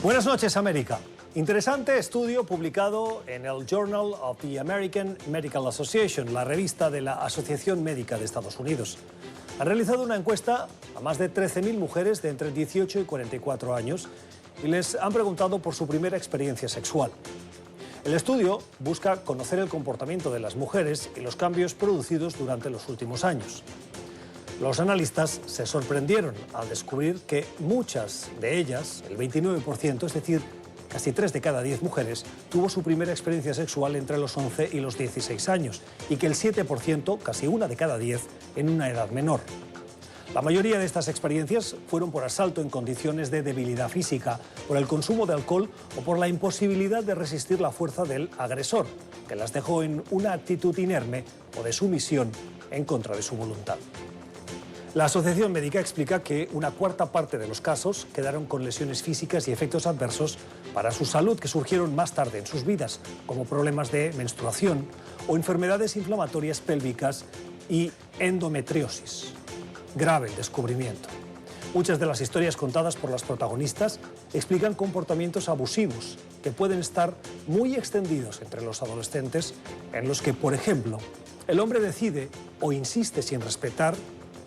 Buenas noches, América. Interesante estudio publicado en el Journal of the American Medical Association, la revista de la Asociación Médica de Estados Unidos. Han realizado una encuesta a más de 13.000 mujeres de entre 18 y 44 años y les han preguntado por su primera experiencia sexual. El estudio busca conocer el comportamiento de las mujeres y los cambios producidos durante los últimos años. Los analistas se sorprendieron al descubrir que muchas de ellas, el 29%, es decir, casi 3 de cada 10 mujeres, tuvo su primera experiencia sexual entre los 11 y los 16 años y que el 7%, casi 1 de cada 10, en una edad menor. La mayoría de estas experiencias fueron por asalto en condiciones de debilidad física, por el consumo de alcohol o por la imposibilidad de resistir la fuerza del agresor, que las dejó en una actitud inerme o de sumisión en contra de su voluntad. La Asociación Médica explica que una cuarta parte de los casos quedaron con lesiones físicas y efectos adversos para su salud que surgieron más tarde en sus vidas, como problemas de menstruación o enfermedades inflamatorias pélvicas y endometriosis. Grave el descubrimiento. Muchas de las historias contadas por las protagonistas explican comportamientos abusivos que pueden estar muy extendidos entre los adolescentes, en los que, por ejemplo, el hombre decide o insiste sin respetar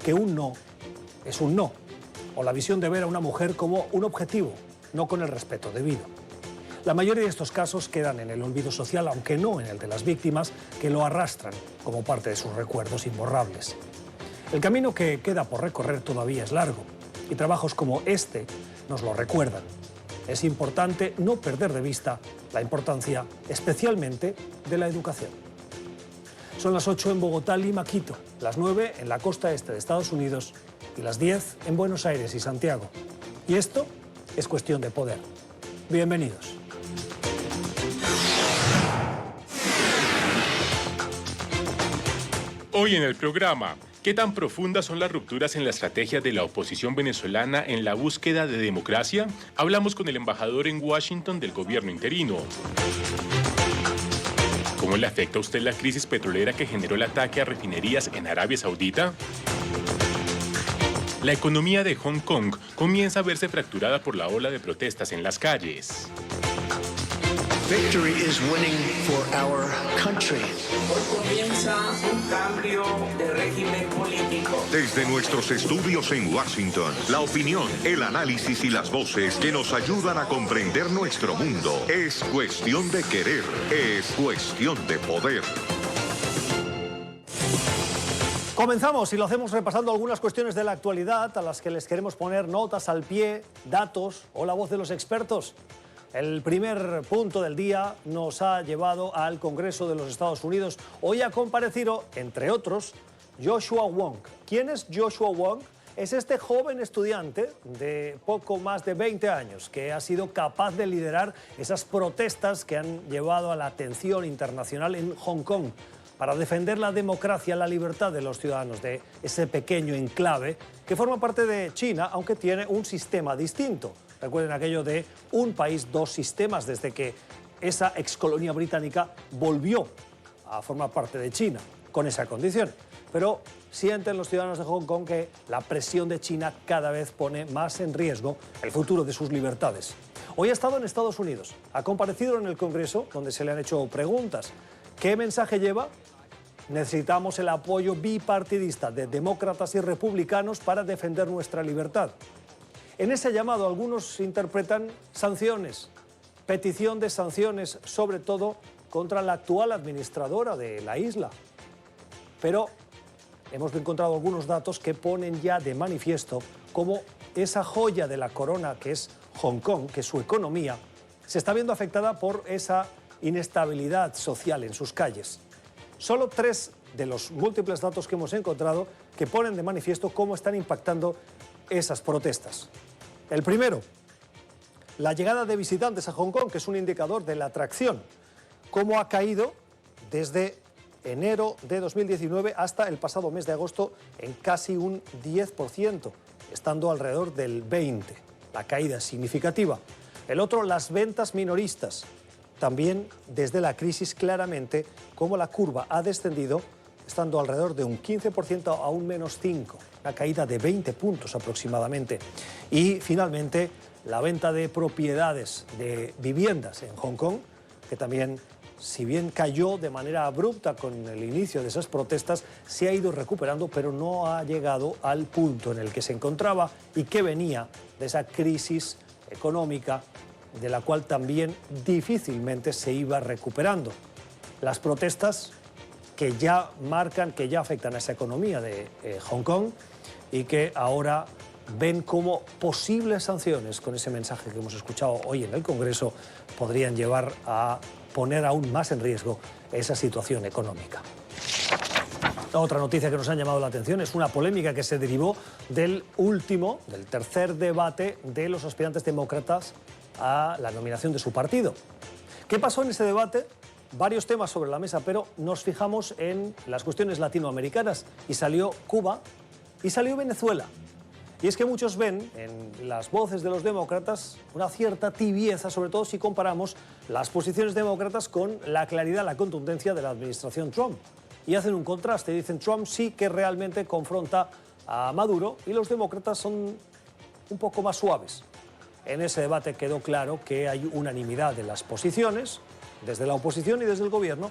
que un no es un no, o la visión de ver a una mujer como un objetivo, no con el respeto debido. La mayoría de estos casos quedan en el olvido social, aunque no en el de las víctimas, que lo arrastran como parte de sus recuerdos imborrables. El camino que queda por recorrer todavía es largo, y trabajos como este nos lo recuerdan. Es importante no perder de vista la importancia, especialmente, de la educación. Son las 8 en Bogotá, Lima, Quito, las 9 en la costa este de Estados Unidos y las 10 en Buenos Aires y Santiago. Y esto es Cuestión de Poder. Bienvenidos. Hoy en el programa, ¿qué tan profundas son las rupturas en la estrategia de la oposición venezolana en la búsqueda de democracia? Hablamos con el embajador en Washington del gobierno interino. ¿Cómo le afecta a usted la crisis petrolera que generó el ataque a refinerías en Arabia Saudita? La economía de Hong Kong comienza a verse fracturada por la ola de protestas en las calles. Victory is winning for our country. Hoy comienza un cambio de régimen político. Desde nuestros estudios en Washington, la opinión, el análisis y las voces que nos ayudan a comprender nuestro mundo. Es cuestión de querer, es cuestión de poder. Comenzamos y lo hacemos repasando algunas cuestiones de la actualidad a las que les queremos poner notas al pie, datos o la voz de los expertos. El primer punto del día nos ha llevado al Congreso de los Estados Unidos. Hoy ha comparecido, entre otros, Joshua Wong. ¿Quién es Joshua Wong? Es este joven estudiante de poco más de 20 años que ha sido capaz de liderar esas protestas que han llevado a la atención internacional en Hong Kong para defender la democracia, la libertad de los ciudadanos de ese pequeño enclave que forma parte de China, aunque tiene un sistema distinto. Recuerden aquello de un país, dos sistemas, desde que esa excolonia británica volvió a formar parte de China con esa condición. Pero sienten los ciudadanos de Hong Kong que la presión de China cada vez pone más en riesgo el futuro de sus libertades. Hoy ha estado en Estados Unidos, ha comparecido en el Congreso, donde se le han hecho preguntas. ¿Qué mensaje lleva? Necesitamos el apoyo bipartidista de demócratas y republicanos para defender nuestra libertad. En ese llamado algunos interpretan sanciones, petición de sanciones, sobre todo contra la actual administradora de la isla. Pero hemos encontrado algunos datos que ponen ya de manifiesto cómo esa joya de la corona que es Hong Kong, que su economía, se está viendo afectada por esa inestabilidad social en sus calles. Solo 3 de los múltiples datos que hemos encontrado que ponen de manifiesto cómo están impactando esas protestas. El primero, la llegada de visitantes a Hong Kong, que es un indicador de la atracción. Cómo ha caído desde enero de 2019 hasta el pasado mes de agosto en casi un 10%, estando alrededor del 20%. La caída es significativa. El otro, las ventas minoristas. También desde la crisis claramente cómo la curva ha descendido estando alrededor de un 15% a un menos 5%, una caída de 20 puntos aproximadamente. Y finalmente, la venta de propiedades, de viviendas en Hong Kong, que también, si bien cayó de manera abrupta con el inicio de esas protestas, se ha ido recuperando, pero no ha llegado al punto en el que se encontraba y que venía de esa crisis económica de la cual también difícilmente se iba recuperando. Las protestas que ya marcan, que ya afectan a esa economía de Hong Kong y que ahora ven como posibles sanciones con ese mensaje que hemos escuchado hoy en el Congreso podrían llevar a poner aún más en riesgo esa situación económica. Otra noticia que nos ha llamado la atención es una polémica que se derivó del tercer debate de los aspirantes demócratas a la nominación de su partido. ¿Qué pasó en ese debate? Varios temas sobre la mesa, pero nos fijamos en las cuestiones latinoamericanas y salió Cuba y salió Venezuela. Y es que muchos ven en las voces de los demócratas una cierta tibieza, sobre todo si comparamos las posiciones demócratas con la claridad, la contundencia de la administración Trump. Y hacen un contraste, dicen Trump sí que realmente confronta a Maduro y los demócratas son un poco más suaves. En ese debate quedó claro que hay unanimidad de las posiciones, desde la oposición y desde el gobierno,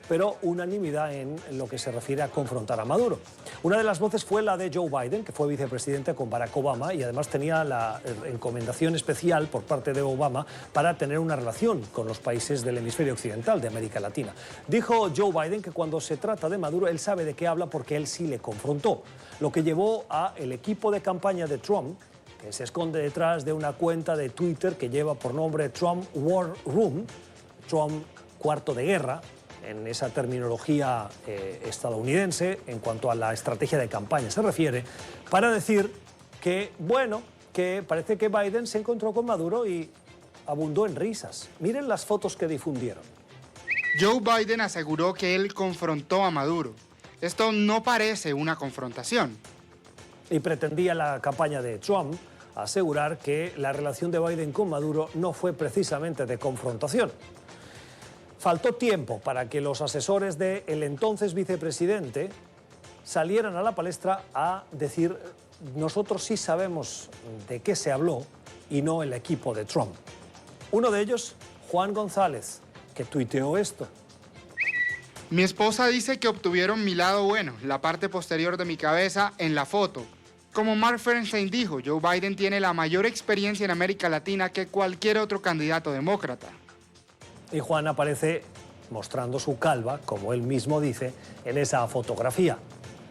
pero unanimidad en lo que se refiere a confrontar a Maduro. Una de las voces fue la de Joe Biden, que fue vicepresidente con Barack Obama y además tenía la encomendación especial por parte de Obama para tener una relación con los países del hemisferio occidental de América Latina. Dijo Joe Biden que cuando se trata de Maduro, él sabe de qué habla porque él sí le confrontó, lo que llevó a el equipo de campaña de Trump, que se esconde detrás de una cuenta de Twitter que lleva por nombre Trump War Room, Trump cuarto de guerra, en esa terminología estadounidense en cuanto a la estrategia de campaña se refiere, para decir que, bueno, que parece que Biden se encontró con Maduro y abundó en risas. Miren las fotos que difundieron. Joe Biden aseguró que él confrontó a Maduro. Esto no parece una confrontación. Y pretendía la campaña de Trump asegurar que la relación de Biden con Maduro no fue precisamente de confrontación. Faltó tiempo para que los asesores del entonces vicepresidente salieran a la palestra a decir nosotros sí sabemos de qué se habló y no el equipo de Trump. Uno de ellos, Juan González, que tuiteó esto. Mi esposa dice que obtuvieron mi lado bueno, la parte posterior de mi cabeza, en la foto. Como Mark Feinstein dijo, Joe Biden tiene la mayor experiencia en América Latina que cualquier otro candidato demócrata. Y Juan aparece mostrando su calva, como él mismo dice, en esa fotografía.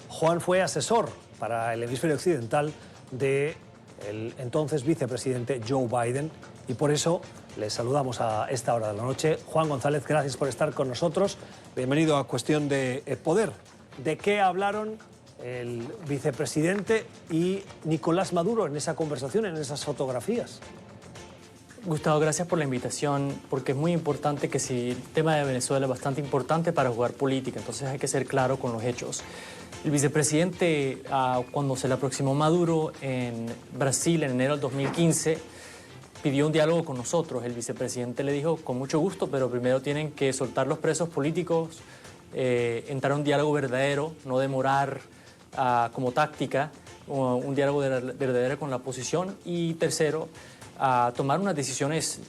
Juan fue asesor para el hemisferio occidental del entonces vicepresidente Joe Biden y por eso le saludamos a esta hora de la noche. Juan González, gracias por estar con nosotros. Bienvenido a Cuestión de Poder. ¿De qué hablaron el vicepresidente y Nicolás Maduro en esa conversación, en esas fotografías? Gustavo, gracias por la invitación, porque es muy importante que si el tema de Venezuela es bastante importante para jugar política, entonces hay que ser claro con los hechos. El vicepresidente, cuando se le aproximó Maduro en Brasil en enero del 2015, pidió un diálogo con nosotros. El vicepresidente le dijo, con mucho gusto, pero primero tienen que soltar los presos políticos, entrar a un diálogo verdadero, no demorar como táctica, un diálogo verdadero con la oposición y tercero, a tomar unas decisiones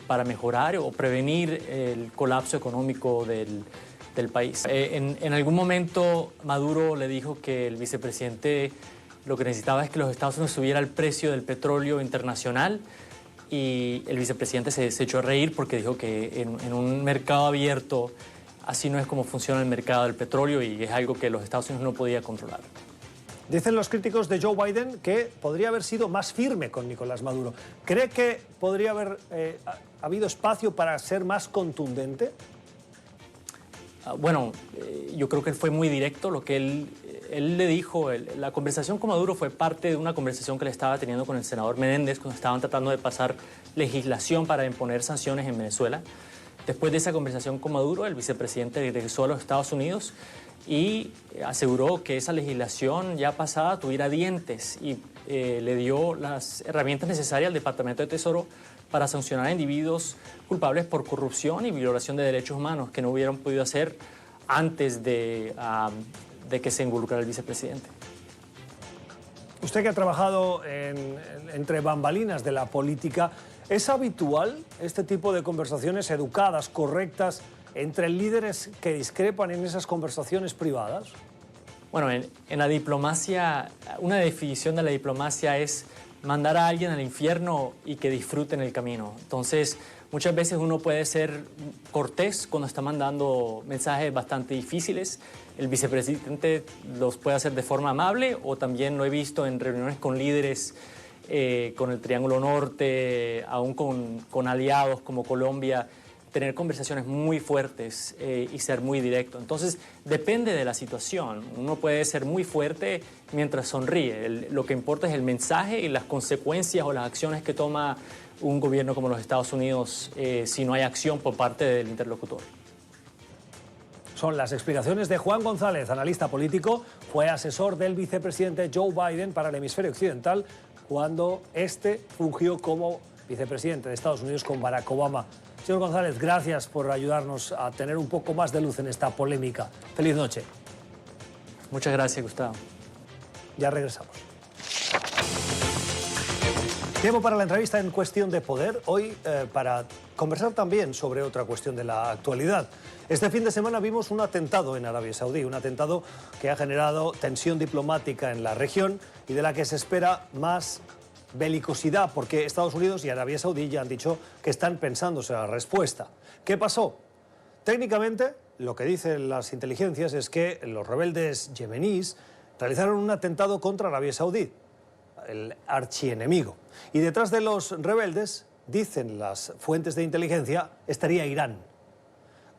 para mejorar o prevenir el colapso económico del país. En algún momento Maduro le dijo que el vicepresidente lo que necesitaba es que los Estados Unidos subiera el precio del petróleo internacional y el vicepresidente se echó a reír porque dijo que en un mercado abierto así no es como funciona el mercado del petróleo y es algo que los Estados Unidos no podía controlar. Dicen los críticos de Joe Biden que podría haber sido más firme con Nicolás Maduro. ¿Cree que podría haber habido espacio para ser más contundente? Bueno, yo creo que él fue muy directo. Lo que él le dijo, la conversación con Maduro fue parte de una conversación que le estaba teniendo con el senador Menéndez cuando estaban tratando de pasar legislación para imponer sanciones en Venezuela. Después de esa conversación con Maduro, el vicepresidente regresó a los Estados Unidos y aseguró que esa legislación ya pasada tuviera dientes y le dio las herramientas necesarias al Departamento de Tesoro para sancionar a individuos culpables por corrupción y violación de derechos humanos que no hubieran podido hacer antes de que se involucrara el vicepresidente. Usted que ha trabajado entre bambalinas de la política, ¿es habitual este tipo de conversaciones educadas, correctas, entre líderes que discrepan en esas conversaciones privadas? Bueno, en la diplomacia, una definición de la diplomacia es mandar a alguien al infierno y que disfruten el camino. Entonces, muchas veces uno puede ser cortés cuando está mandando mensajes bastante difíciles. El vicepresidente los puede hacer de forma amable, o también lo he visto en reuniones con líderes, con el Triángulo Norte, aún con aliados como Colombia, tener conversaciones muy fuertes y ser muy directo. Entonces, depende de la situación. Uno puede ser muy fuerte mientras sonríe. Lo que importa es el mensaje y las consecuencias o las acciones que toma un gobierno como los Estados Unidos si no hay acción por parte del interlocutor. Son las explicaciones de Juan González, analista político, fue asesor del vicepresidente Joe Biden para el hemisferio occidental cuando este fungió como vicepresidente de Estados Unidos con Barack Obama. Señor González, gracias por ayudarnos a tener un poco más de luz en esta polémica. Feliz noche. Muchas gracias, Gustavo. Ya regresamos. Tiempo para la entrevista en Cuestión de Poder. Hoy para conversar también sobre otra cuestión de la actualidad. Este fin de semana vimos un atentado en Arabia Saudí, un atentado que ha generado tensión diplomática en la región y de la que se espera más belicosidad, porque Estados Unidos y Arabia Saudí ya han dicho que están pensándose la respuesta. ¿Qué pasó? Técnicamente, lo que dicen las inteligencias es que los rebeldes yemeníes realizaron un atentado contra Arabia Saudí, el archienemigo. Y detrás de los rebeldes, dicen las fuentes de inteligencia, estaría Irán.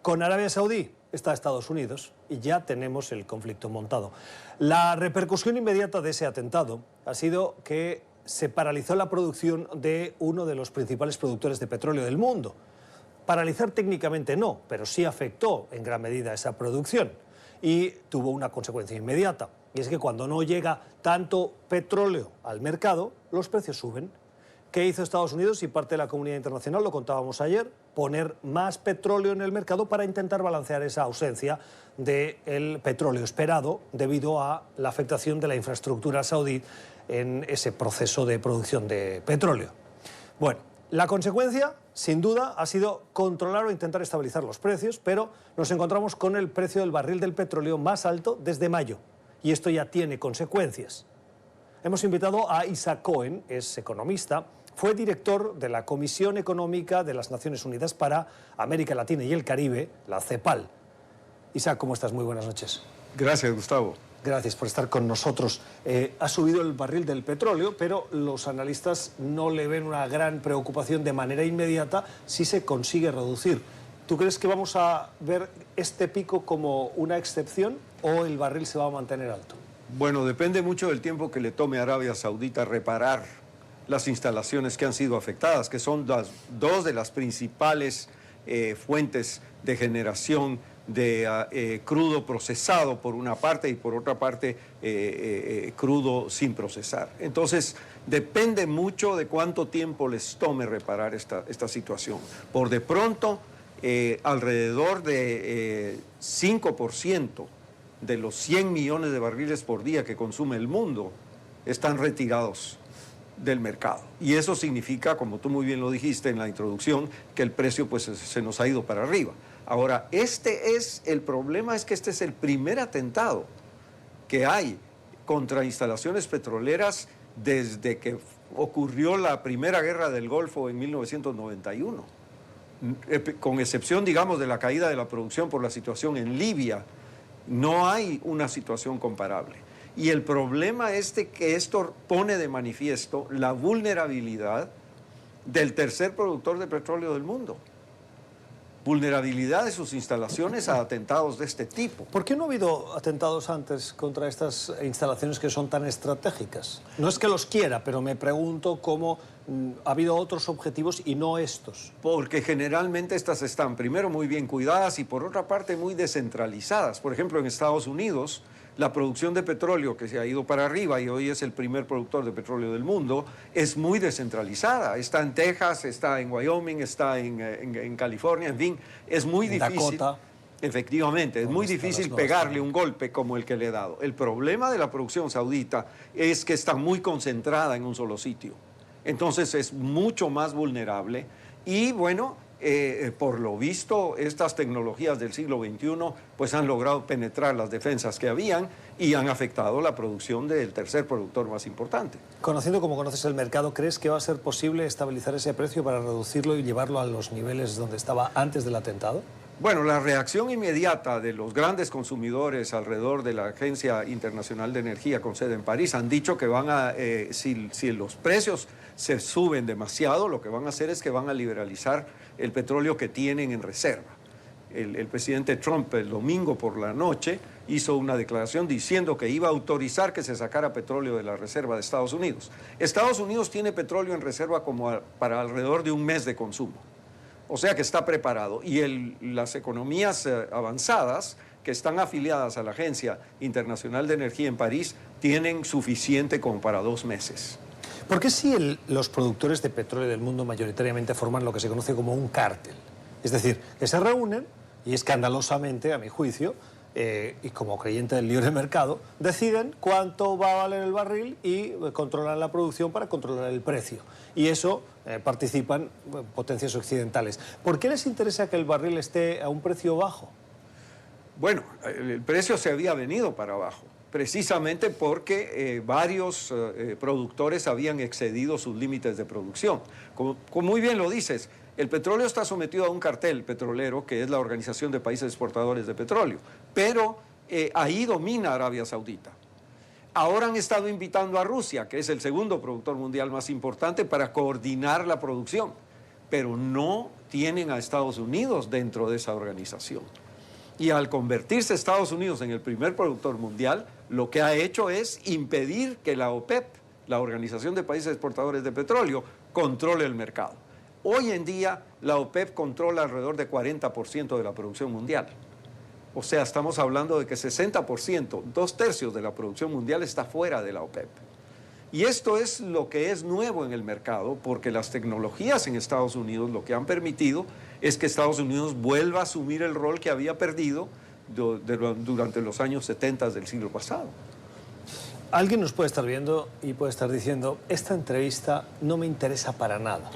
Con Arabia Saudí está Estados Unidos y ya tenemos el conflicto montado. La repercusión inmediata de ese atentado ha sido que se paralizó la producción de uno de los principales productores de petróleo del mundo. Paralizar técnicamente no, pero sí afectó en gran medida esa producción y tuvo una consecuencia inmediata. Y es que cuando no llega tanto petróleo al mercado, los precios suben. ¿Qué hizo Estados Unidos y parte de la comunidad internacional? Lo contábamos ayer, poner más petróleo en el mercado para intentar balancear esa ausencia del petróleo esperado debido a la afectación de la infraestructura saudí en ese proceso de producción de petróleo. Bueno, la consecuencia, sin duda, ha sido controlar o intentar estabilizar los precios, pero nos encontramos con el precio del barril del petróleo más alto desde mayo, y esto ya tiene consecuencias. Hemos invitado a Isaac Cohen, es economista, fue director de la Comisión Económica de las Naciones Unidas para América Latina y el Caribe, la CEPAL. Isaac, ¿cómo estás? Muy buenas noches. Gracias, Gustavo. Gracias por estar con nosotros. Ha subido el barril del petróleo, pero los analistas no le ven una gran preocupación de manera inmediata si se consigue reducir. ¿Tú crees que vamos a ver este pico como una excepción o el barril se va a mantener alto? Bueno, depende mucho del tiempo que le tome a Arabia Saudita reparar las instalaciones que han sido afectadas, que son dos de las principales fuentes de generación de crudo procesado por una parte y por otra parte crudo sin procesar. Entonces, depende mucho de cuánto tiempo les tome reparar esta situación. Por de pronto, alrededor de 5% de los 100 millones de barriles por día que consume el mundo están retirados del mercado. Y eso significa, como tú muy bien lo dijiste en la introducción, que el precio pues se nos ha ido para arriba. Ahora, el problema es que este es el primer atentado que hay contra instalaciones petroleras desde que ocurrió la Primera Guerra del Golfo en 1991. Con excepción, digamos, de la caída de la producción por la situación en Libia, no hay una situación comparable. Y el problema es que esto pone de manifiesto la vulnerabilidad del tercer productor de petróleo del mundo. Vulnerabilidad de sus instalaciones a atentados de este tipo. ¿Por qué no ha habido atentados antes contra estas instalaciones que son tan estratégicas? No es que los quiera, pero me pregunto cómo ha habido otros objetivos y no estos. Porque generalmente estas están, primero, muy bien cuidadas y por otra parte muy descentralizadas. Por ejemplo, en Estados Unidos, la producción de petróleo que se ha ido para arriba y hoy es el primer productor de petróleo del mundo, es muy descentralizada. Está en Texas, está en Wyoming, está en California, en fin, es muy difícil. Dakota. Efectivamente, es muy Las difícil nuevas pegarle un golpe como el que le he dado. El problema de la producción saudita es que está muy concentrada en un solo sitio. Entonces es mucho más vulnerable y bueno, por lo visto estas tecnologías del siglo XXI pues han logrado penetrar las defensas que habían y han afectado la producción del tercer productor más importante. Conociendo como conoces el mercado, ¿crees que va a ser posible estabilizar ese precio para reducirlo y llevarlo a los niveles donde estaba antes del atentado? Bueno, la reacción inmediata de los grandes consumidores alrededor de la Agencia Internacional de Energía con sede en París han dicho que van a, si los precios se suben demasiado, lo que van a hacer es que van a liberalizar el petróleo que tienen en reserva. El presidente Trump el domingo por la noche hizo una declaración diciendo que iba a autorizar que se sacara petróleo de la reserva de Estados Unidos. Estados Unidos tiene petróleo en reserva como para alrededor de un mes de consumo. O sea que está preparado. Y las economías avanzadas que están afiliadas a la Agencia Internacional de Energía en París tienen suficiente como para 2 meses. ¿Por qué si los productores de petróleo del mundo mayoritariamente forman lo que se conoce como un cártel? Es decir, que se reúnen y escandalosamente, a mi juicio, y como creyente del libre mercado, deciden cuánto va a valer el barril y controlan la producción para controlar el precio. Y eso participan potencias occidentales. ¿Por qué les interesa que el barril esté a un precio bajo? Bueno, el precio se había venido para abajo, precisamente porque varios productores habían excedido sus límites de producción. Como muy bien lo dices, el petróleo está sometido a un cartel petrolero que es la Organización de Países Exportadores de Petróleo, pero ahí domina Arabia Saudita. Ahora han estado invitando a Rusia, que es el segundo productor mundial más importante, para coordinar la producción, pero no tienen a Estados Unidos dentro de esa organización. Y al convertirse Estados Unidos en el primer productor mundial, lo que ha hecho es impedir que la OPEP, la Organización de Países Exportadores de Petróleo, controle el mercado. Hoy en día, la OPEP controla alrededor de 40% de la producción mundial. O sea, estamos hablando de que 60%, 2/3 de la producción mundial está fuera de la OPEP. Y esto es lo que es nuevo en el mercado, porque las tecnologías en Estados Unidos lo que han permitido es que Estados Unidos vuelva a asumir el rol que había perdido durante los años 70 del siglo pasado. Alguien nos puede estar viendo y puede estar diciendo, esta entrevista no me interesa para nada.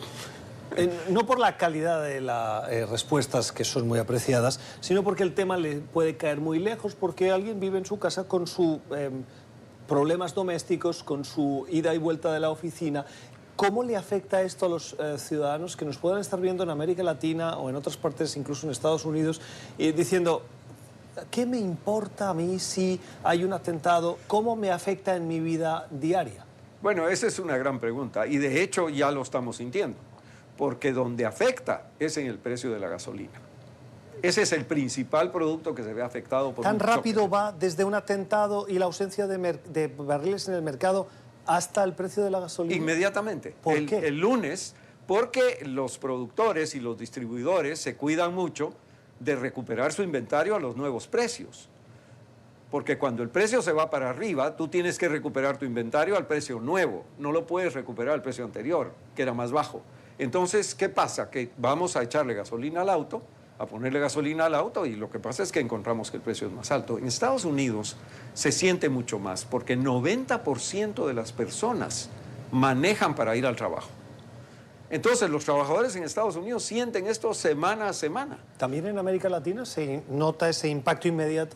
No por la calidad de las respuestas, que son muy apreciadas, sino porque el tema le puede caer muy lejos, porque alguien vive en su casa con sus problemas domésticos, con su ida y vuelta de la oficina. ¿Cómo le afecta esto a los ciudadanos que nos puedan estar viendo en América Latina o en otras partes, incluso en Estados Unidos, diciendo, ¿qué me importa a mí si hay un atentado? ¿Cómo me afecta en mi vida diaria? Bueno, esa es una gran pregunta y de hecho ya lo estamos sintiendo, porque donde afecta es en el precio de la gasolina. Ese es el principal producto que se ve afectado por ¿Tan un choque. rápido va desde un atentado y la ausencia de barriles en el mercado hasta el precio de la gasolina? Inmediatamente. ¿Por qué? El lunes, porque los productores y los distribuidores se cuidan mucho de recuperar su inventario a los nuevos precios. Porque cuando el precio se va para arriba, tú tienes que recuperar tu inventario al precio nuevo. No lo puedes recuperar al precio anterior, que era más bajo. Entonces, ¿qué pasa? Que vamos a echarle gasolina al auto, a ponerle gasolina al auto, y lo que pasa es que encontramos que el precio es más alto. En Estados Unidos se siente mucho más, porque 90% de las personas manejan para ir al trabajo. Entonces, los trabajadores en Estados Unidos sienten esto semana a semana. ¿También en América Latina se nota ese impacto inmediato?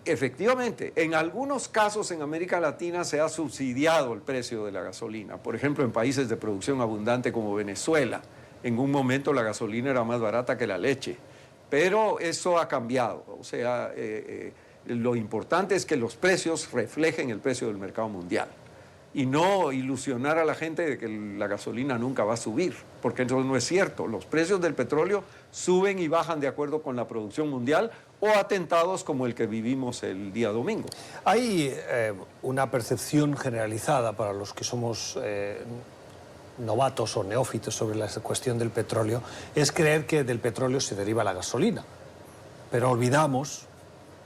Efectivamente, en algunos casos en América Latina se ha subsidiado el precio de la gasolina. Por ejemplo, en países de producción abundante como Venezuela, en un momento la gasolina era más barata que la leche, pero eso ha cambiado. O sea, lo importante es que los precios reflejen el precio del mercado mundial y no ilusionar a la gente de que la gasolina nunca va a subir, porque eso no es cierto. Los precios del petróleo suben y bajan de acuerdo con la producción mundial o atentados como el que vivimos el día domingo. Hay una percepción generalizada para los que somos novatos o neófitos sobre la cuestión del petróleo, es creer que del petróleo se deriva la gasolina. Pero olvidamos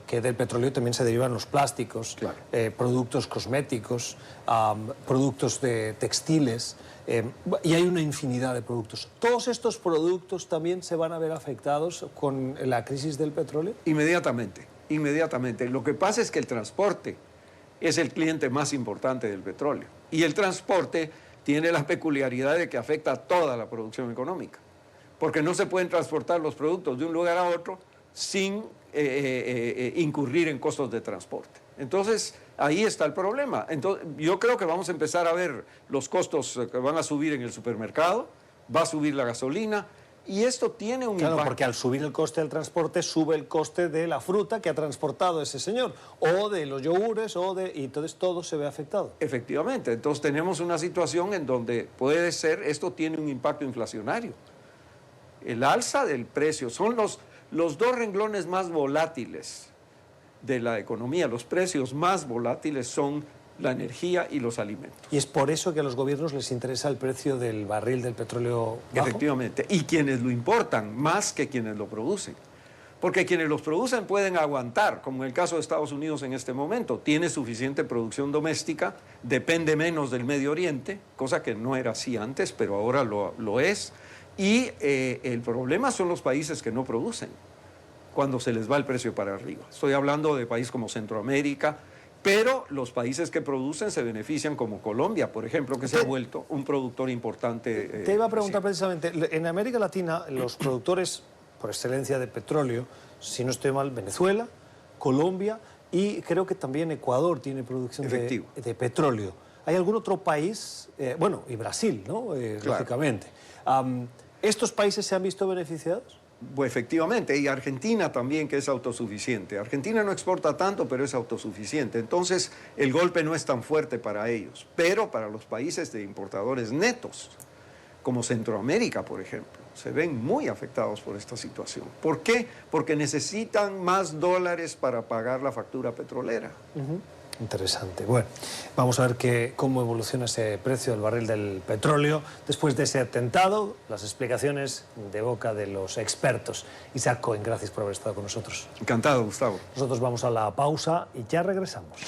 que del petróleo también se derivan los plásticos, Claro. Productos cosméticos, productos de textiles, y hay una infinidad de productos. ¿Todos estos productos también se van a ver afectados con la crisis del petróleo? Inmediatamente, inmediatamente. Lo que pasa es que el transporte es el cliente más importante del petróleo. Y el transporte tiene la peculiaridad de que afecta a toda la producción económica, porque no se pueden transportar los productos de un lugar a otro sin incurrir en costos de transporte. Entonces, ahí está el problema. Entonces, yo creo que vamos a empezar a ver los costos que van a subir en el supermercado, va a subir la gasolina, y esto tiene un Claro, impacto. porque al subir el coste del transporte, sube el coste de la fruta que ha transportado ese señor, o de los yogures, y entonces todo se ve afectado. Efectivamente, entonces tenemos una situación en donde puede ser, esto tiene un impacto inflacionario. El alza del precio son los dos renglones más volátiles de la economía. Los precios más volátiles son la energía y los alimentos. Y es por eso que a los gobiernos les interesa el precio del barril del petróleo bajo. Efectivamente, y quienes lo importan más que quienes lo producen. Porque quienes los producen pueden aguantar, como en el caso de Estados Unidos en este momento, tiene suficiente producción doméstica, depende menos del Medio Oriente, cosa que no era así antes, pero ahora lo es. Y el problema son los países que no producen, cuando se les va el precio para arriba. Estoy hablando de países como Centroamérica, pero los países que producen se benefician, como Colombia, por ejemplo, que se ha vuelto un productor importante. Te iba a preguntar precisamente, en América Latina los productores por excelencia de petróleo, si no estoy mal, Venezuela, Colombia y creo que también Ecuador tiene producción de petróleo. ¿Hay algún otro país? Bueno, y Brasil, ¿no? Claro. Lógicamente. ¿Estos países se han visto beneficiados? Pues efectivamente, y Argentina también, que es autosuficiente. Argentina no exporta tanto, pero es autosuficiente. Entonces, el golpe no es tan fuerte para ellos. Pero para los países de importadores netos, como Centroamérica, por ejemplo, se ven muy afectados por esta situación. ¿Por qué? Porque necesitan más dólares para pagar la factura petrolera. Interesante. Bueno, vamos a ver cómo evoluciona ese precio del barril del petróleo después de ese atentado. Las explicaciones de boca de los expertos. Isaac Cohen, gracias por haber estado con nosotros. Encantado, Gustavo. Nosotros vamos a la pausa y ya regresamos.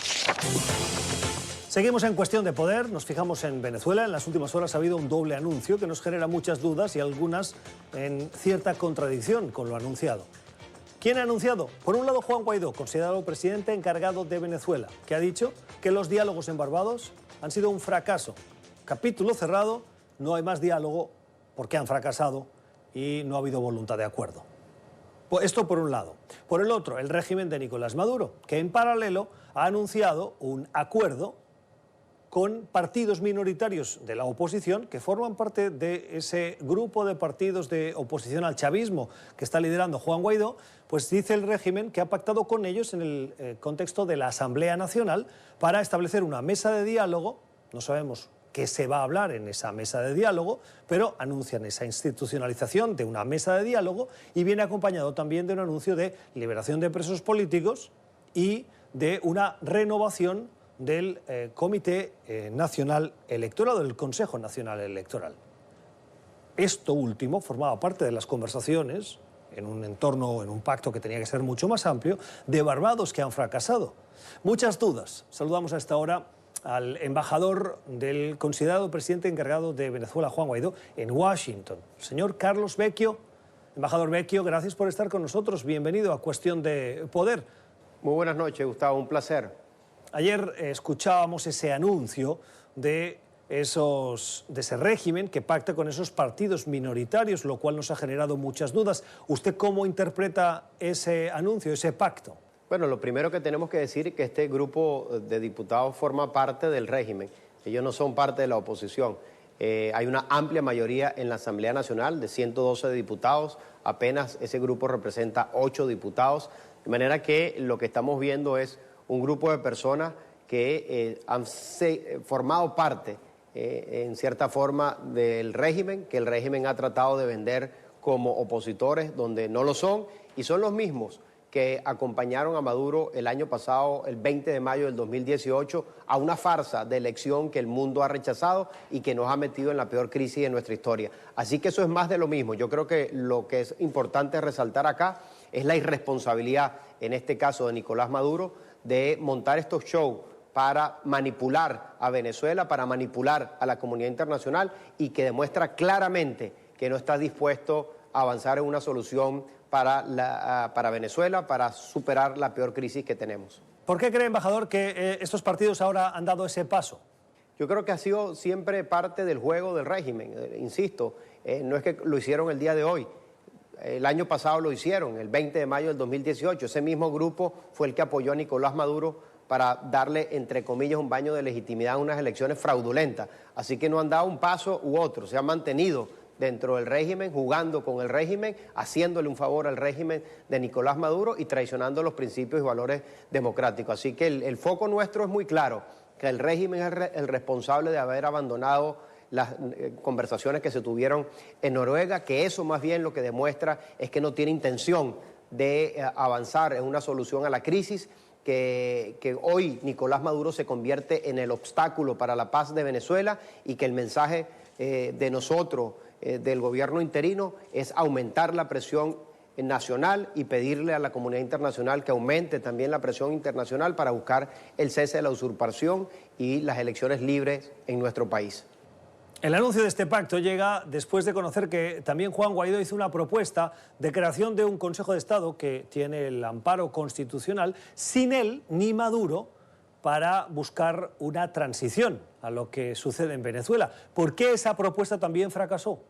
Seguimos en Cuestión de Poder, nos fijamos en Venezuela. En las últimas horas ha habido un doble anuncio que nos genera muchas dudas y algunas en cierta contradicción con lo anunciado. ¿Quién ha anunciado? Por un lado, Juan Guaidó, considerado presidente encargado de Venezuela, que ha dicho que los diálogos en Barbados han sido un fracaso. Capítulo cerrado, no hay más diálogo porque han fracasado y no ha habido voluntad de acuerdo. Esto por un lado. Por el otro, el régimen de Nicolás Maduro, que en paralelo ha anunciado un acuerdo con partidos minoritarios de la oposición que forman parte de ese grupo de partidos de oposición al chavismo que está liderando Juan Guaidó, pues dice el régimen que ha pactado con ellos en el contexto de la Asamblea Nacional para establecer una mesa de diálogo. No sabemos qué se va a hablar en esa mesa de diálogo, pero anuncian esa institucionalización de una mesa de diálogo y viene acompañado también de un anuncio de liberación de presos políticos y de una renovación del Comité Nacional Electoral, o del Consejo Nacional Electoral. Esto último formaba parte de las conversaciones en un entorno, en un pacto que tenía que ser mucho más amplio, de Barbados que han fracasado. Muchas dudas. Saludamos a esta hora al embajador del considerado presidente encargado de Venezuela, Juan Guaidó, en Washington, el señor Carlos Vecchio. Embajador Vecchio, gracias por estar con nosotros. Bienvenido a Cuestión de Poder. Muy buenas noches, Gustavo. Un placer. Ayer escuchábamos ese anuncio de ese régimen que pacta con esos partidos minoritarios, lo cual nos ha generado muchas dudas. ¿Usted cómo interpreta ese anuncio, ese pacto? Bueno, lo primero que tenemos que decir es que este grupo de diputados forma parte del régimen. Ellos no son parte de la oposición. Hay una amplia mayoría en la Asamblea Nacional de 112 diputados. Apenas ese grupo representa 8 diputados. De manera que lo que estamos viendo es un grupo de personas que han formado parte, en cierta forma, del régimen, que el régimen ha tratado de vender como opositores, donde no lo son, y son los mismos que acompañaron a Maduro el año pasado, el 20 de mayo del 2018, a una farsa de elección que el mundo ha rechazado y que nos ha metido en la peor crisis de nuestra historia. Así que eso es más de lo mismo. Yo creo que lo que es importante resaltar acá es la irresponsabilidad, en este caso de Nicolás Maduro, de montar estos shows para manipular a Venezuela, para manipular a la comunidad internacional y que demuestra claramente que no está dispuesto a avanzar en una solución para Venezuela, para superar la peor crisis que tenemos. ¿Por qué cree, embajador, que estos partidos ahora han dado ese paso? Yo creo que ha sido siempre parte del juego del régimen, insisto, no es que lo hicieron el día de hoy. El año pasado lo hicieron, el 20 de mayo del 2018. Ese mismo grupo fue el que apoyó a Nicolás Maduro para darle, entre comillas, un baño de legitimidad a unas elecciones fraudulentas. Así que no han dado un paso u otro, se han mantenido dentro del régimen, jugando con el régimen, haciéndole un favor al régimen de Nicolás Maduro y traicionando los principios y valores democráticos. Así que el foco nuestro es muy claro, que el régimen es el responsable de haber abandonado las conversaciones que se tuvieron en Noruega, que eso más bien lo que demuestra es que no tiene intención de avanzar en una solución a la crisis, que hoy Nicolás Maduro se convierte en el obstáculo para la paz de Venezuela y que el mensaje de nosotros, del gobierno interino, es aumentar la presión nacional y pedirle a la comunidad internacional que aumente también la presión internacional para buscar el cese de la usurpación y las elecciones libres en nuestro país. El anuncio de este pacto llega después de conocer que también Juan Guaidó hizo una propuesta de creación de un Consejo de Estado que tiene el amparo constitucional, sin él ni Maduro, para buscar una transición a lo que sucede en Venezuela. ¿Por qué esa propuesta también fracasó?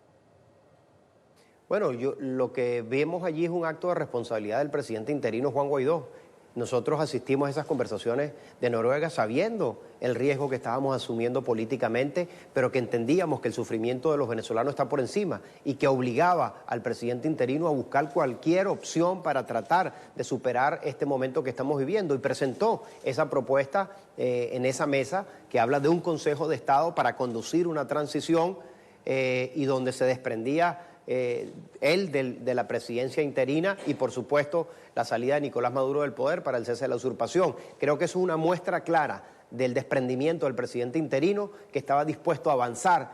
Bueno, lo que vemos allí es un acto de responsabilidad del presidente interino Juan Guaidó. Nosotros asistimos a esas conversaciones de Noruega sabiendo el riesgo que estábamos asumiendo políticamente, pero que entendíamos que el sufrimiento de los venezolanos está por encima y que obligaba al presidente interino a buscar cualquier opción para tratar de superar este momento que estamos viviendo. Y presentó esa propuesta en esa mesa que habla de un Consejo de Estado para conducir una transición y donde se desprendía él de la presidencia interina y, por supuesto, la salida de Nicolás Maduro del poder para el cese de la usurpación. Creo que eso es una muestra clara del desprendimiento del presidente interino, que estaba dispuesto a avanzar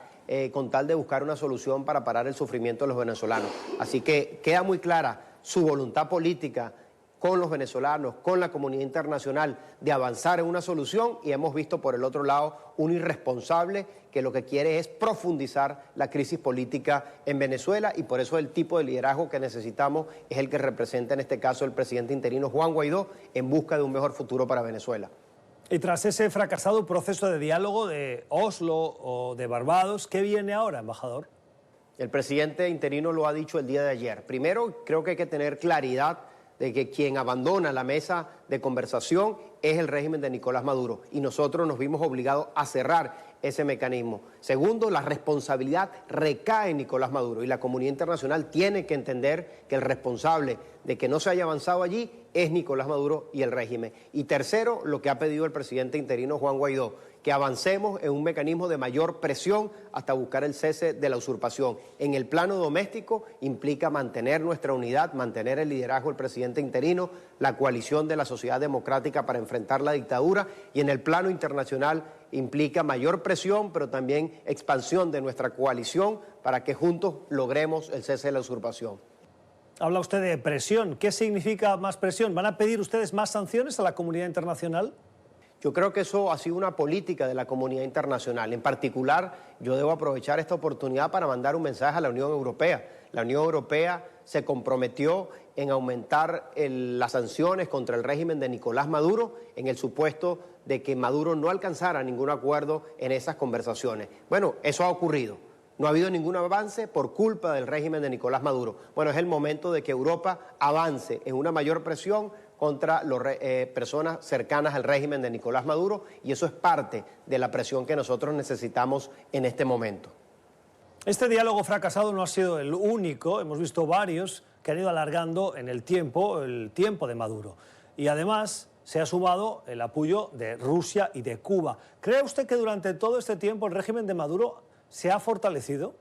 con tal de buscar una solución para parar el sufrimiento de los venezolanos. Así que queda muy clara su voluntad política con los venezolanos, con la comunidad internacional, de avanzar en una solución, y hemos visto por el otro lado un irresponsable que lo que quiere es profundizar la crisis política en Venezuela, y por eso el tipo de liderazgo que necesitamos es el que representa en este caso el presidente interino Juan Guaidó en busca de un mejor futuro para Venezuela. Y tras ese fracasado proceso de diálogo de Oslo o de Barbados, ¿qué viene ahora, embajador? El presidente interino lo ha dicho el día de ayer. Primero, creo que hay que tener claridad de que quien abandona la mesa de conversación es el régimen de Nicolás Maduro, y nosotros nos vimos obligados a cerrar ese mecanismo. Segundo, la responsabilidad recae en Nicolás Maduro, y la comunidad internacional tiene que entender que el responsable de que no se haya avanzado allí es Nicolás Maduro y el régimen. Y tercero, lo que ha pedido el presidente interino Juan Guaidó, que avancemos en un mecanismo de mayor presión hasta buscar el cese de la usurpación. En el plano doméstico implica mantener nuestra unidad, mantener el liderazgo del presidente interino, la coalición de la sociedad democrática para enfrentar la dictadura, y en el plano internacional implica mayor presión, pero también expansión de nuestra coalición para que juntos logremos el cese de la usurpación. Habla usted de presión. ¿Qué significa más presión? ¿Van a pedir ustedes más sanciones a la comunidad internacional? Yo creo que eso ha sido una política de la comunidad internacional. En particular, yo debo aprovechar esta oportunidad para mandar un mensaje a la Unión Europea. La Unión Europea se comprometió en aumentar las sanciones contra el régimen de Nicolás Maduro en el supuesto de que Maduro no alcanzara ningún acuerdo en esas conversaciones. Bueno, eso ha ocurrido. No ha habido ningún avance por culpa del régimen de Nicolás Maduro. Bueno, es el momento de que Europa avance en una mayor presión contra las personas cercanas al régimen de Nicolás Maduro, y eso es parte de la presión que nosotros necesitamos en este momento. Este diálogo fracasado no ha sido el único, hemos visto varios que han ido alargando en el tiempo de Maduro. Y además se ha sumado el apoyo de Rusia y de Cuba. ¿Cree usted que durante todo este tiempo el régimen de Maduro se ha fortalecido?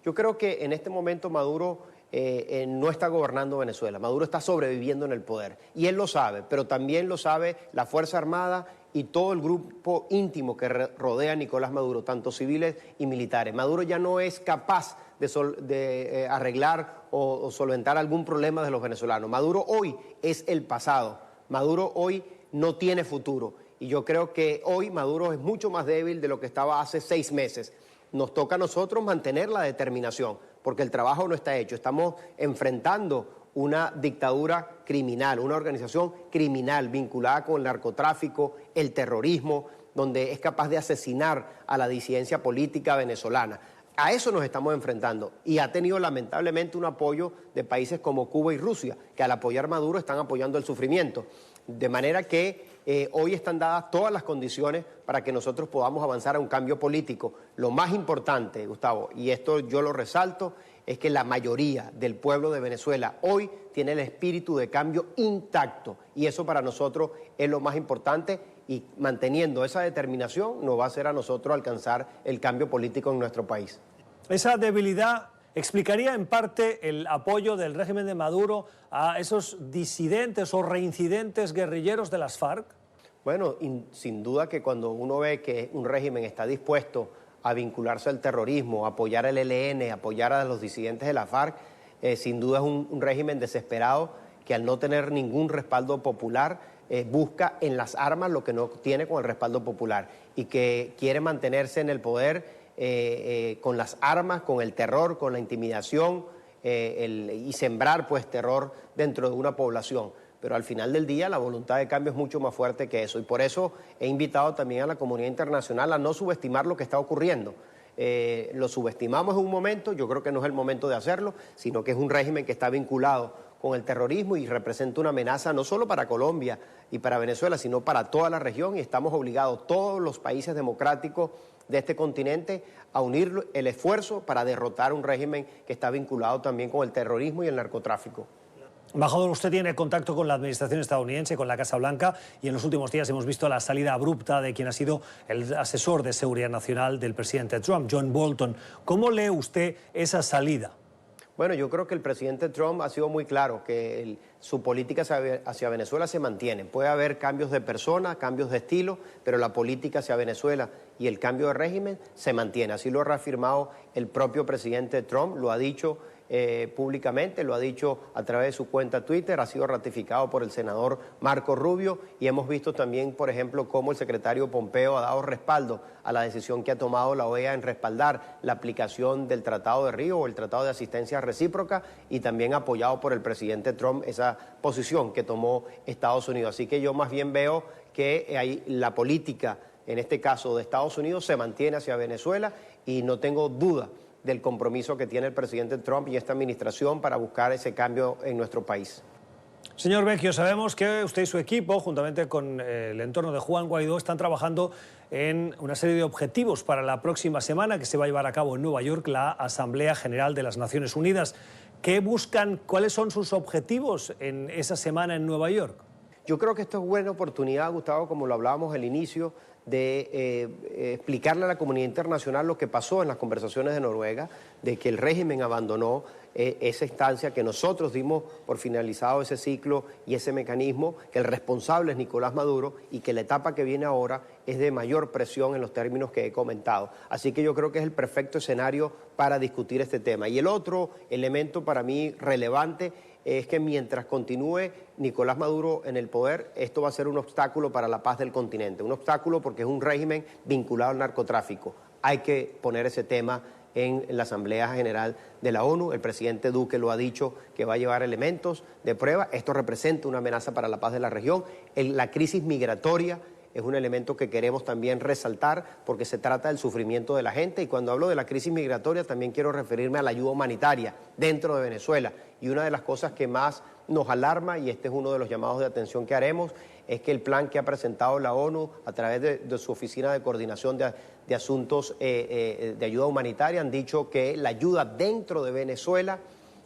Yo creo que en este momento Maduro no está gobernando Venezuela. Maduro está sobreviviendo en el poder y él lo sabe, pero también lo sabe la Fuerza Armada y todo el grupo íntimo que rodea a Nicolás Maduro, tanto civiles y militares. Maduro ya no es capaz de arreglar o solventar algún problema de los venezolanos. Maduro hoy es el pasado. Maduro hoy no tiene futuro. Y yo creo que hoy Maduro es mucho más débil de lo que estaba hace 6 meses. Nos toca a nosotros mantener la determinación, porque el trabajo no está hecho. Estamos enfrentando una dictadura criminal, una organización criminal vinculada con el narcotráfico, el terrorismo, donde es capaz de asesinar a la disidencia política venezolana. A eso nos estamos enfrentando y ha tenido lamentablemente un apoyo de países como Cuba y Rusia, que al apoyar a Maduro están apoyando el sufrimiento. De manera que hoy están dadas todas las condiciones para que nosotros podamos avanzar a un cambio político. Lo más importante, Gustavo, y esto yo lo resalto, es que la mayoría del pueblo de Venezuela hoy tiene el espíritu de cambio intacto y eso para nosotros es lo más importante y manteniendo esa determinación nos va a hacer a nosotros alcanzar el cambio político en nuestro país. Esa debilidad explicaría en parte el apoyo del régimen de Maduro a esos disidentes o reincidentes guerrilleros de las FARC. Bueno, sin duda que cuando uno ve que un régimen está dispuesto a vincularse al terrorismo, a apoyar al ELN, a apoyar a los disidentes de la FARC, sin duda es un régimen desesperado que al no tener ningún respaldo popular busca en las armas lo que no tiene con el respaldo popular y que quiere mantenerse en el poder con las armas, con el terror, con la intimidación y sembrar pues terror dentro de una población. Pero al final del día la voluntad de cambio es mucho más fuerte que eso y por eso he invitado también a la comunidad internacional a no subestimar lo que está ocurriendo. Lo subestimamos en un momento, yo creo que no es el momento de hacerlo, sino que es un régimen que está vinculado con el terrorismo y representa una amenaza no solo para Colombia y para Venezuela, sino para toda la región y estamos obligados todos los países democráticos de este continente a unir el esfuerzo para derrotar un régimen que está vinculado también con el terrorismo y el narcotráfico. Embajador, usted tiene contacto con la administración estadounidense, con la Casa Blanca, y en los últimos días hemos visto la salida abrupta de quien ha sido el asesor de seguridad nacional del presidente Trump, John Bolton. ¿Cómo lee usted esa salida? Bueno, yo creo que el presidente Trump ha sido muy claro que su política hacia Venezuela se mantiene. Puede haber cambios de persona, cambios de estilo, pero la política hacia Venezuela y el cambio de régimen se mantiene. Así lo ha reafirmado el propio presidente Trump, lo ha dicho públicamente, lo ha dicho a través de su cuenta Twitter, ha sido ratificado por el senador Marco Rubio y hemos visto también, por ejemplo, cómo el secretario Pompeo ha dado respaldo a la decisión que ha tomado la OEA en respaldar la aplicación del Tratado de Río o el Tratado de Asistencia Recíproca y también apoyado por el presidente Trump esa posición que tomó Estados Unidos. Así que yo más bien veo que la política, en este caso de Estados Unidos, se mantiene hacia Venezuela y no tengo duda del compromiso que tiene el presidente Trump y esta administración para buscar ese cambio en nuestro país. Señor Vecchio, sabemos que usted y su equipo, juntamente con el entorno de Juan Guaidó, están trabajando en una serie de objetivos para la próxima semana que se va a llevar a cabo en Nueva York, la Asamblea General de las Naciones Unidas. ¿Qué buscan? ¿Cuáles son sus objetivos en esa semana en Nueva York? Yo creo que esto es buena oportunidad, Gustavo, como lo hablábamos al inicio, de explicarle a la comunidad internacional lo que pasó en las conversaciones de Noruega, de que el régimen abandonó esa instancia, que nosotros dimos por finalizado ese ciclo y ese mecanismo, que el responsable es Nicolás Maduro y que la etapa que viene ahora es de mayor presión en los términos que he comentado. Así que yo creo que es el perfecto escenario para discutir este tema. Y el otro elemento para mí relevante es que mientras continúe Nicolás Maduro en el poder, esto va a ser un obstáculo para la paz del continente, un obstáculo porque es un régimen vinculado al narcotráfico. Hay que poner ese tema en la Asamblea General de la ONU. El presidente Duque lo ha dicho que va a llevar elementos de prueba. Esto representa una amenaza para la paz de la región. La crisis migratoria es un elemento que queremos también resaltar porque se trata del sufrimiento de la gente y cuando hablo de la crisis migratoria también quiero referirme a la ayuda humanitaria dentro de Venezuela y una de las cosas que más nos alarma y este es uno de los llamados de atención que haremos es que el plan que ha presentado la ONU a través de su Oficina de Coordinación de Asuntos de Ayuda Humanitaria han dicho que la ayuda dentro de Venezuela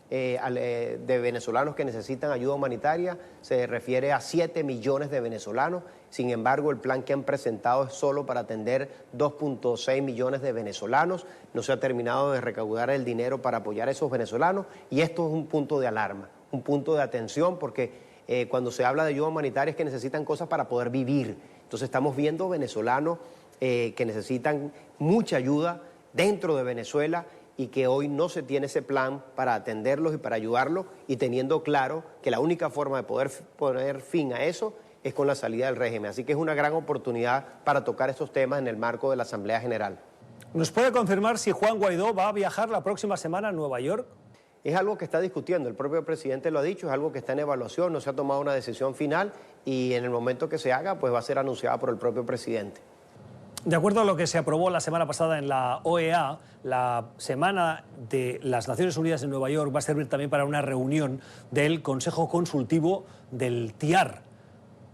de venezolanos que necesitan ayuda humanitaria, se refiere a 7 millones de venezolanos. Sin embargo, el plan que han presentado es solo para atender 2.6 millones de venezolanos. No se ha terminado de recaudar el dinero para apoyar a esos venezolanos y esto es un punto de alarma, un punto de atención porque cuando se habla de ayuda humanitaria es que necesitan cosas para poder vivir. Entonces estamos viendo venezolanos que necesitan mucha ayuda dentro de Venezuela y que hoy no se tiene ese plan para atenderlos y para ayudarlos y teniendo claro que la única forma de poder poner fin a eso es con la salida del régimen. Así que es una gran oportunidad para tocar estos temas en el marco de la Asamblea General. ¿Nos puede confirmar si Juan Guaidó va a viajar la próxima semana a Nueva York? Es algo que está discutiendo, el propio presidente lo ha dicho, es algo que está en evaluación, no se ha tomado una decisión final y en el momento que se haga pues va a ser anunciada por el propio presidente. De acuerdo a lo que se aprobó la semana pasada en la OEA, la Semana de las Naciones Unidas en Nueva York va a servir también para una reunión del Consejo Consultivo del TIAR.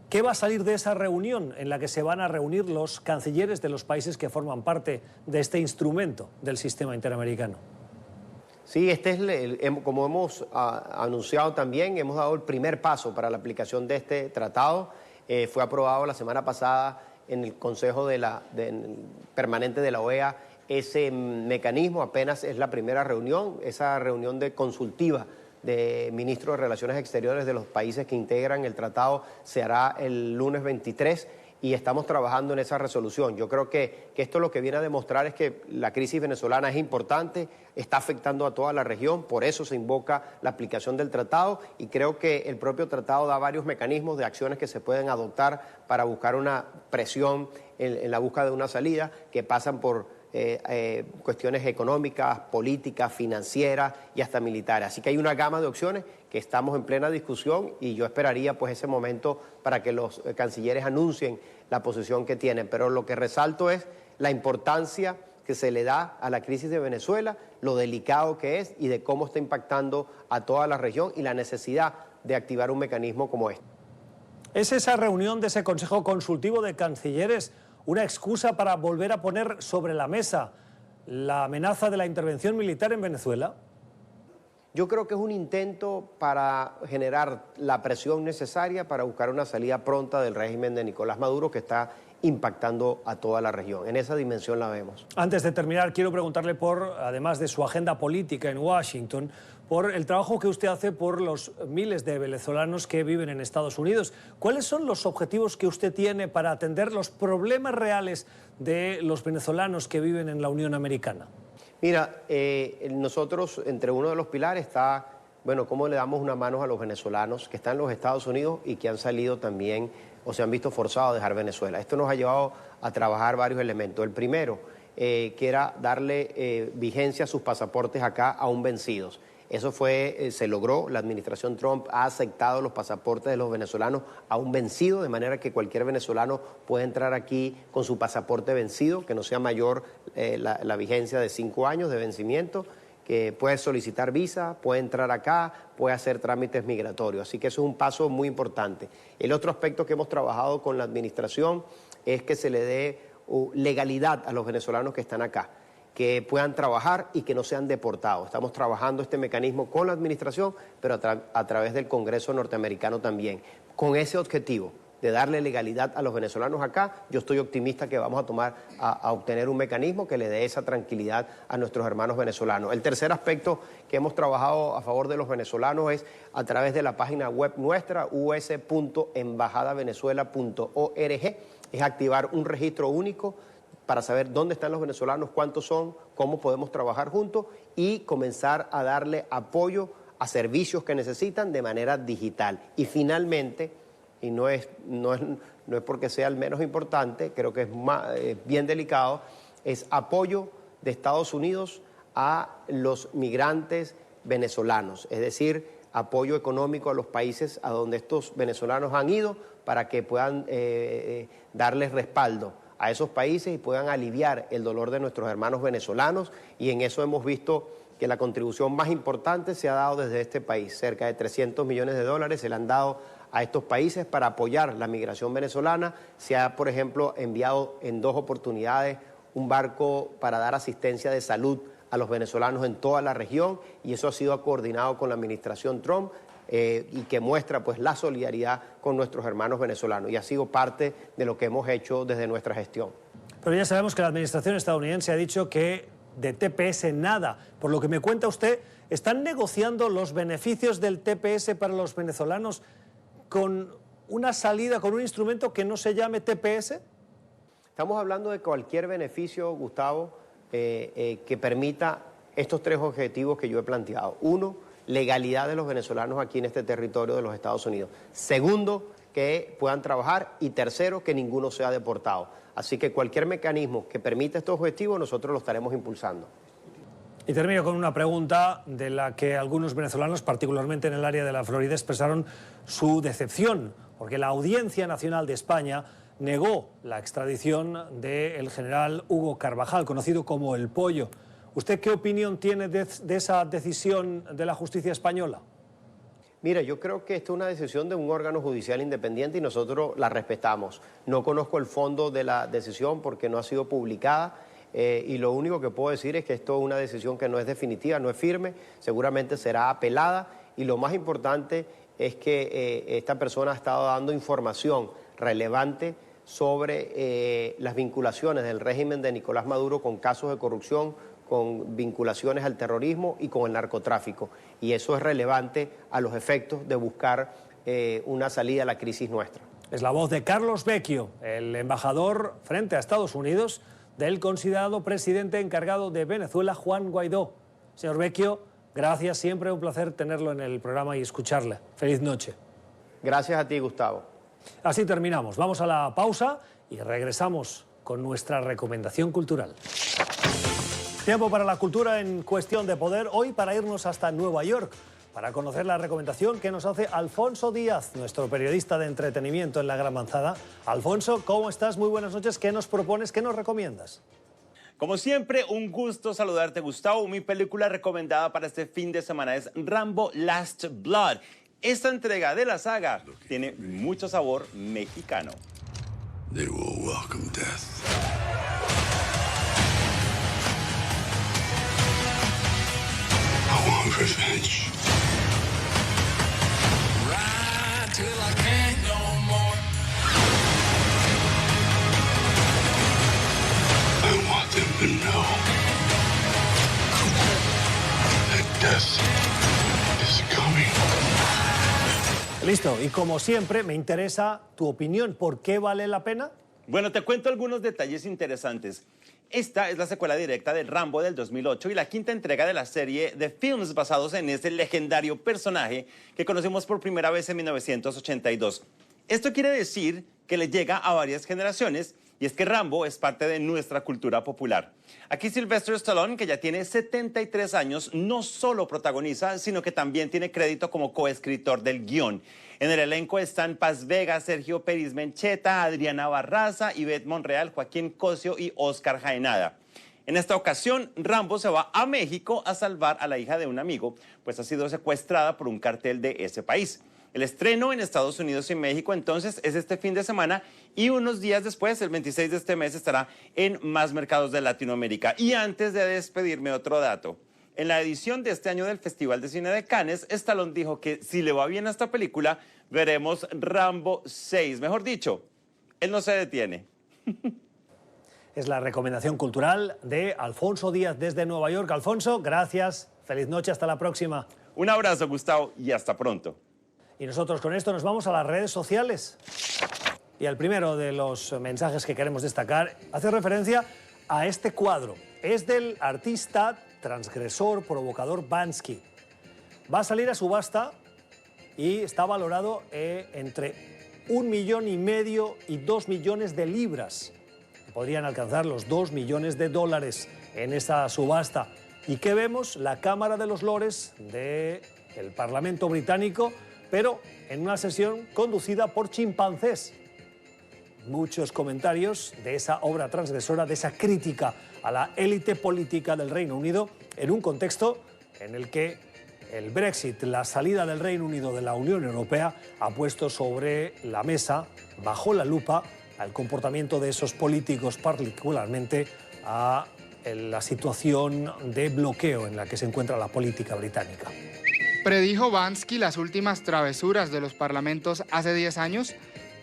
¿Qué va a salir de esa reunión en la que se van a reunir los cancilleres de los países que forman parte de este instrumento del sistema interamericano? Sí, como hemos anunciado también, hemos dado el primer paso para la aplicación de este tratado. Fue aprobado la semana pasada en el Consejo Permanente de la OEA ese mecanismo, apenas es la primera reunión, esa reunión consultiva de ministros de Relaciones Exteriores de los países que integran el tratado se hará el lunes 23 y estamos trabajando en esa resolución. Yo creo que esto lo que viene a demostrar es que la crisis venezolana es importante, está afectando a toda la región, por eso se invoca la aplicación del tratado y creo que el propio tratado da varios mecanismos de acciones que se pueden adoptar para buscar una presión en la búsqueda de una salida que pasan por cuestiones económicas, políticas, financieras y hasta militares. Así que hay una gama de opciones que estamos en plena discusión y yo esperaría pues ese momento para que los cancilleres anuncien la posición que tienen. Pero lo que resalto es la importancia que se le da a la crisis de Venezuela, lo delicado que es y de cómo está impactando a toda la región y la necesidad de activar un mecanismo como este. ¿Es esa reunión de ese Consejo Consultivo de Cancilleres una excusa para volver a poner sobre la mesa la amenaza de la intervención militar en Venezuela? Yo creo que es un intento para generar la presión necesaria para buscar una salida pronta del régimen de Nicolás Maduro que está impactando a toda la región. En esa dimensión la vemos. Antes de terminar, quiero preguntarle además de su agenda política en Washington, por el trabajo que usted hace por los miles de venezolanos que viven en Estados Unidos. ¿Cuáles son los objetivos que usted tiene para atender los problemas reales de los venezolanos que viven en la Unión Americana? Mira, nosotros, entre uno de los pilares está, bueno, cómo le damos una mano a los venezolanos que están en los Estados Unidos y que han salido también o se han visto forzados a dejar Venezuela. Esto nos ha llevado a trabajar varios elementos. El primero, que era darle vigencia a sus pasaportes acá aún vencidos. Eso se logró, la administración Trump ha aceptado los pasaportes de los venezolanos aún vencidos, de manera que cualquier venezolano puede entrar aquí con su pasaporte vencido, que no sea mayor la vigencia de 5 años de vencimiento, que puede solicitar visa, puede entrar acá, puede hacer trámites migratorios. Así que eso es un paso muy importante. El otro aspecto que hemos trabajado con la administración es que se le dé legalidad a los venezolanos que están acá, que puedan trabajar y que no sean deportados. Estamos trabajando este mecanismo con la administración, pero a través del Congreso norteamericano también. Con ese objetivo de darle legalidad a los venezolanos acá, yo estoy optimista que vamos a obtener un mecanismo que le dé esa tranquilidad a nuestros hermanos venezolanos. El tercer aspecto que hemos trabajado a favor de los venezolanos es a través de la página web nuestra, us.embajadavenezuela.org, es activar un registro único para saber dónde están los venezolanos, cuántos son, cómo podemos trabajar juntos y comenzar a darle apoyo a servicios que necesitan de manera digital. Y finalmente, y no es porque sea el menos importante, creo que es bien delicado, es apoyo de Estados Unidos a los migrantes venezolanos, es decir, apoyo económico a los países a donde estos venezolanos han ido para que puedan darles respaldo a esos países y puedan aliviar el dolor de nuestros hermanos venezolanos, y en eso hemos visto que la contribución más importante se ha dado desde este país. Cerca de $300 millones se le han dado a estos países para apoyar la migración venezolana. Se ha, por ejemplo, enviado en 2 oportunidades un barco para dar asistencia de salud a los venezolanos en toda la región, y eso ha sido coordinado con la administración Trump, y que muestra pues la solidaridad con nuestros hermanos venezolanos, y ha sido parte de lo que hemos hecho desde nuestra gestión. Pero ya sabemos que la administración estadounidense ha dicho que de TPS nada. Por lo que me cuenta usted, ¿están negociando los beneficios del TPS para los venezolanos con una salida, con un instrumento que no se llame TPS? Estamos hablando de cualquier beneficio, Gustavo, que permita estos tres objetivos que yo he planteado. Uno, legalidad de los venezolanos aquí en este territorio de los Estados Unidos. Segundo, que puedan trabajar. Y tercero, que ninguno sea deportado. Así que cualquier mecanismo que permita estos objetivos, nosotros lo estaremos impulsando. Y termino con una pregunta de la que algunos venezolanos, particularmente en el área de la Florida, expresaron su decepción, porque la Audiencia Nacional de España negó la extradición del general Hugo Carvajal, conocido como El Pollo. ¿Usted qué opinión tiene de esa decisión de la justicia española? Mira, yo creo que esta es una decisión de un órgano judicial independiente y nosotros la respetamos. No conozco el fondo de la decisión porque no ha sido publicada, y lo único que puedo decir es que esto es una decisión que no es definitiva, no es firme, seguramente será apelada, y lo más importante es que esta persona ha estado dando información relevante sobre las vinculaciones del régimen de Nicolás Maduro con casos de corrupción, con vinculaciones al terrorismo y con el narcotráfico. Y eso es relevante a los efectos de buscar una salida a la crisis nuestra. Es la voz de Carlos Vecchio, el embajador frente a Estados Unidos del considerado presidente encargado de Venezuela, Juan Guaidó. Señor Vecchio, gracias, siempre un placer tenerlo en el programa y escucharle. Feliz noche. Gracias a ti, Gustavo. Así terminamos. Vamos a la pausa y regresamos con nuestra recomendación cultural. Tiempo para la cultura en Cuestión de Poder, hoy para irnos hasta Nueva York, para conocer la recomendación que nos hace Alfonso Díaz, nuestro periodista de entretenimiento en La Gran Manzana. Alfonso, ¿cómo estás? Muy buenas noches. ¿Qué nos propones? ¿Qué nos recomiendas? Como siempre, un gusto saludarte, Gustavo. Mi película recomendada para este fin de semana es Rambo Last Blood. Esta entrega de la saga tiene mucho sabor mexicano. They will welcome death. I want revenge. Ride till I can't no more. I want them to know that death is coming. Listo, y como siempre me interesa tu opinión. ¿Por qué vale la pena? Bueno, te cuento algunos detalles interesantes. Esta es la secuela directa de Rambo del 2008 y la quinta entrega de la serie de films basados en ese legendario personaje que conocimos por primera vez en 1982. Esto quiere decir que le llega a varias generaciones, y es que Rambo es parte de nuestra cultura popular. Aquí Sylvester Stallone, que ya tiene 73 años, no solo protagoniza, sino que también tiene crédito como coescritor del guión. En el elenco están Paz Vega, Sergio Peris Mencheta, Adriana Barraza, Ivette Monreal, Joaquín Cosio y Oscar Jaenada. En esta ocasión, Rambo se va a México a salvar a la hija de un amigo, pues ha sido secuestrada por un cartel de ese país. El estreno en Estados Unidos y México entonces es este fin de semana, y unos días después, el 26 de este mes, estará en más mercados de Latinoamérica. Y antes de despedirme, otro dato. En la edición de este año del Festival de Cine de Cannes, Stallone dijo que si le va bien a esta película, veremos Rambo 6. Mejor dicho, él no se detiene. Es la recomendación cultural de Alfonso Díaz desde Nueva York. Alfonso, gracias. Feliz noche, hasta la próxima. Un abrazo, Gustavo, y hasta pronto. Y nosotros con esto nos vamos a las redes sociales. Y el primero de los mensajes que queremos destacar hace referencia a este cuadro. Es del artista, transgresor, provocador Bansky. Va a salir a subasta y está valorado entre 1,5 millones y 2 millones de libras. Podrían alcanzar los 2 millones de dólares en esa subasta. ¿Y qué vemos? La Cámara de los Lores del Parlamento británico, pero en una sesión conducida por chimpancés. Muchos comentarios de esa obra transgresora, de esa crítica a la élite política del Reino Unido, en un contexto en el que el Brexit, la salida del Reino Unido de la Unión Europea, ha puesto sobre la mesa, bajo la lupa, al comportamiento de esos políticos, particularmente a la situación de bloqueo en la que se encuentra la política británica. ¿Predijo Bansky las últimas travesuras de los parlamentos hace 10 años?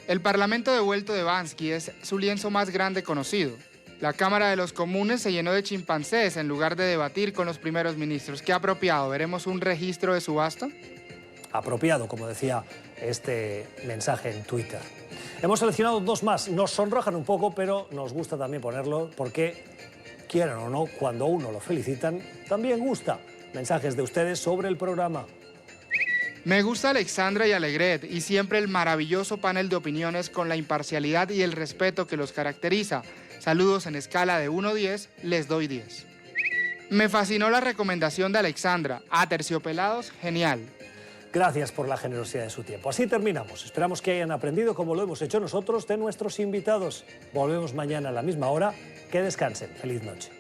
El parlamento devuelto de Bansky es su lienzo más grande conocido. La Cámara de los Comunes se llenó de chimpancés en lugar de debatir con los primeros ministros. Qué apropiado. ¿Veremos un registro de subasta? Apropiado, como decía este mensaje en Twitter. Hemos seleccionado dos más. Nos sonrojan un poco, pero nos gusta también ponerlo porque, quieran o no, cuando a uno lo felicitan, también gusta. Mensajes de ustedes sobre el programa. Me gusta Alexandra y Alegret y siempre el maravilloso panel de opiniones con la imparcialidad y el respeto que los caracteriza. Saludos en escala de 1 a 10, les doy 10. Me fascinó la recomendación de Alexandra. Aterciopelados, genial. Gracias por la generosidad de su tiempo. Así terminamos. Esperamos que hayan aprendido, como lo hemos hecho nosotros, de nuestros invitados. Volvemos mañana a la misma hora. Que descansen. Feliz noche.